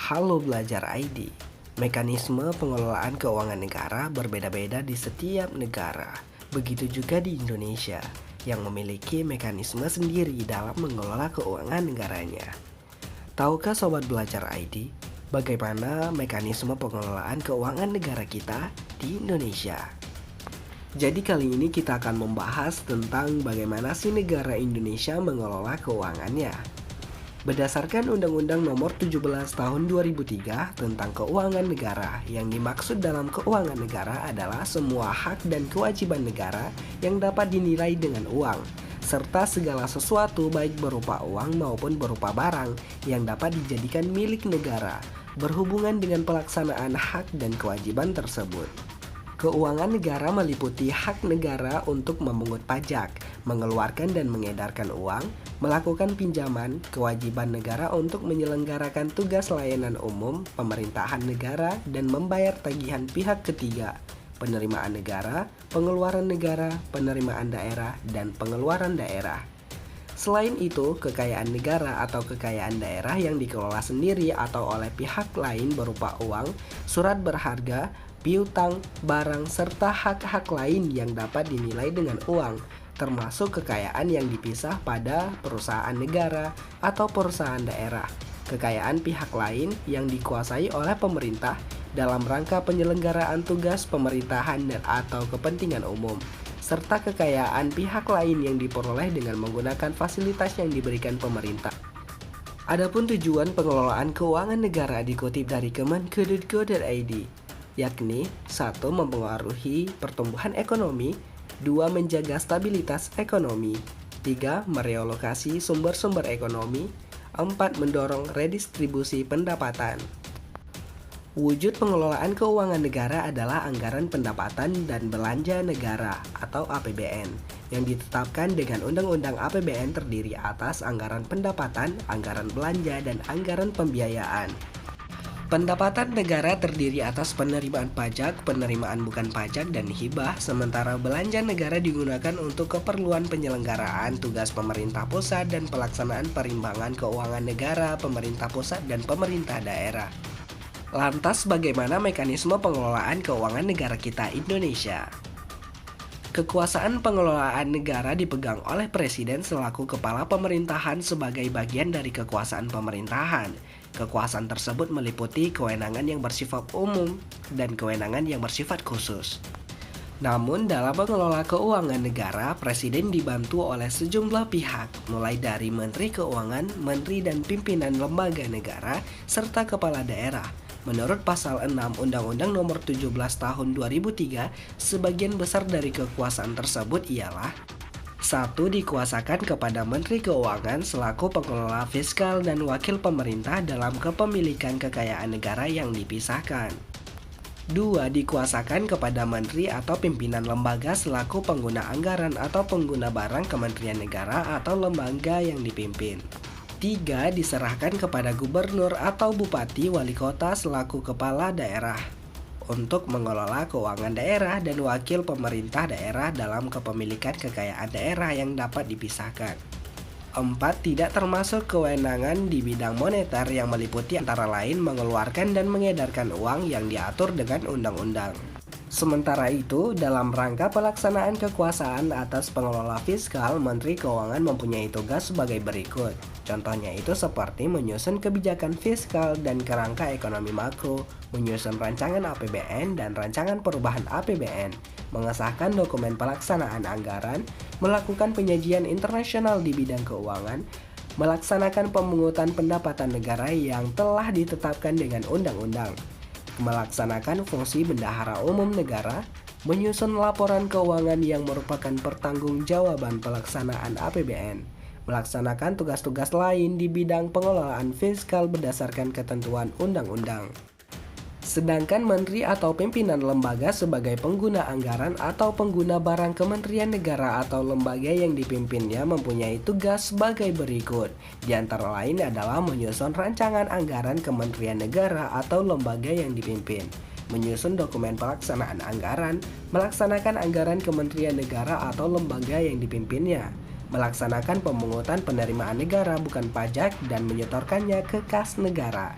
Halo Belajar ID. Mekanisme pengelolaan keuangan negara berbeda-beda di setiap negara. Begitu juga di Indonesia, yang memiliki mekanisme sendiri dalam mengelola keuangan negaranya. Tahukah Sobat Belajar ID, bagaimana mekanisme pengelolaan keuangan negara kita di Indonesia? Jadi kali ini kita akan membahas tentang bagaimana sih negara Indonesia mengelola keuangannya. Berdasarkan Undang-Undang Nomor 17 Tahun 2003 tentang Keuangan Negara, yang dimaksud dalam keuangan negara adalah semua hak dan kewajiban negara yang dapat dinilai dengan uang, serta segala sesuatu baik berupa uang maupun berupa barang yang dapat dijadikan milik negara, berhubungan dengan pelaksanaan hak dan kewajiban tersebut. Keuangan negara meliputi hak negara untuk memungut pajak, mengeluarkan dan mengedarkan uang, melakukan pinjaman, kewajiban negara untuk menyelenggarakan tugas layanan umum, pemerintahan negara, dan membayar tagihan pihak ketiga, penerimaan negara, pengeluaran negara, penerimaan daerah, dan pengeluaran daerah. Selain itu, kekayaan negara atau kekayaan daerah yang dikelola sendiri atau oleh pihak lain berupa uang, surat berharga, piutang, barang, serta hak-hak lain yang dapat dinilai dengan uang, termasuk kekayaan yang dipisah pada perusahaan negara atau perusahaan daerah, kekayaan pihak lain yang dikuasai oleh pemerintah dalam rangka penyelenggaraan tugas pemerintahan dan atau kepentingan umum, serta kekayaan pihak lain yang diperoleh dengan menggunakan fasilitas yang diberikan pemerintah. Adapun tujuan pengelolaan keuangan negara dikutip dari kemenko.go.id, yakni 1. Mempengaruhi pertumbuhan ekonomi, 2. Menjaga stabilitas ekonomi, 3. Merealokasi sumber-sumber ekonomi, 4. Mendorong redistribusi pendapatan. Wujud pengelolaan keuangan negara adalah anggaran pendapatan dan belanja negara atau APBN yang ditetapkan dengan Undang-Undang APBN terdiri atas anggaran pendapatan, anggaran belanja, dan anggaran pembiayaan. Pendapatan negara terdiri atas penerimaan pajak, penerimaan bukan pajak, dan hibah, sementara belanja negara digunakan untuk keperluan penyelenggaraan tugas pemerintah pusat dan pelaksanaan perimbangan keuangan negara, pemerintah pusat, dan pemerintah daerah. Lantas bagaimana mekanisme pengelolaan keuangan negara kita Indonesia? Kekuasaan pengelolaan negara dipegang oleh Presiden selaku kepala pemerintahan sebagai bagian dari kekuasaan pemerintahan. Kekuasaan tersebut meliputi kewenangan yang bersifat umum dan kewenangan yang bersifat khusus. Namun dalam mengelola keuangan negara, Presiden dibantu oleh sejumlah pihak, mulai dari Menteri Keuangan, Menteri dan pimpinan lembaga negara, serta kepala daerah. Menurut pasal 6 Undang-Undang Nomor 17 Tahun 2003, sebagian besar dari kekuasaan tersebut ialah 1. Dikuasakan kepada Menteri Keuangan selaku pengelola fiskal dan wakil pemerintah dalam kepemilikan kekayaan negara yang dipisahkan. 2. Dikuasakan kepada Menteri atau pimpinan lembaga selaku pengguna anggaran atau pengguna barang Kementerian Negara atau lembaga yang dipimpin. 3. Diserahkan kepada gubernur atau bupati wali kota selaku kepala daerah untuk mengelola keuangan daerah dan wakil pemerintah daerah dalam kepemilikan kekayaan daerah yang dapat dipisahkan. 4. Tidak termasuk kewenangan di bidang moneter yang meliputi antara lain mengeluarkan dan mengedarkan uang yang diatur dengan undang-undang. Sementara itu, dalam rangka pelaksanaan kekuasaan atas pengelola fiskal, Menteri Keuangan mempunyai tugas sebagai berikut. Contohnya itu seperti menyusun kebijakan fiskal dan kerangka ekonomi makro, menyusun rancangan APBN dan rancangan perubahan APBN, mengesahkan dokumen pelaksanaan anggaran, melakukan penyajian internasional di bidang keuangan, melaksanakan pemungutan pendapatan negara yang telah ditetapkan dengan undang-undang, melaksanakan fungsi bendahara umum negara, menyusun laporan keuangan yang merupakan pertanggungjawaban pelaksanaan APBN, melaksanakan tugas-tugas lain di bidang pengelolaan fiskal berdasarkan ketentuan undang-undang. Sedangkan menteri atau pimpinan lembaga sebagai pengguna anggaran atau pengguna barang Kementerian Negara atau lembaga yang dipimpinnya mempunyai tugas sebagai berikut. Di antara lain adalah menyusun rancangan anggaran Kementerian Negara atau lembaga yang dipimpin, menyusun dokumen pelaksanaan anggaran, melaksanakan anggaran Kementerian Negara atau lembaga yang dipimpinnya, melaksanakan pemungutan penerimaan negara bukan pajak dan menyetorkannya ke kas negara,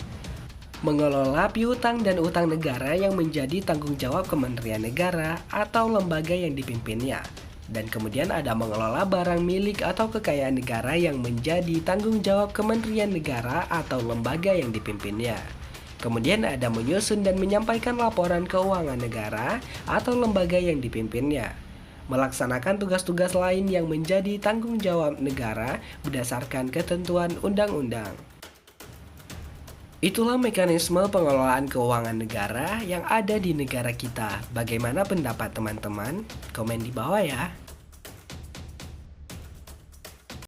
Mengelola piutang dan utang negara yang menjadi tanggung jawab Kementerian Negara atau lembaga yang dipimpinnya. Dan kemudian ada mengelola barang milik atau kekayaan negara yang menjadi tanggung jawab Kementerian Negara atau lembaga yang dipimpinnya. Kemudian ada menyusun dan menyampaikan laporan keuangan negara atau lembaga yang dipimpinnya. Melaksanakan tugas-tugas lain yang menjadi tanggung jawab negara berdasarkan ketentuan undang-undang. Itulah mekanisme pengelolaan keuangan negara yang ada di negara kita. Bagaimana pendapat teman-teman? Komen di bawah ya.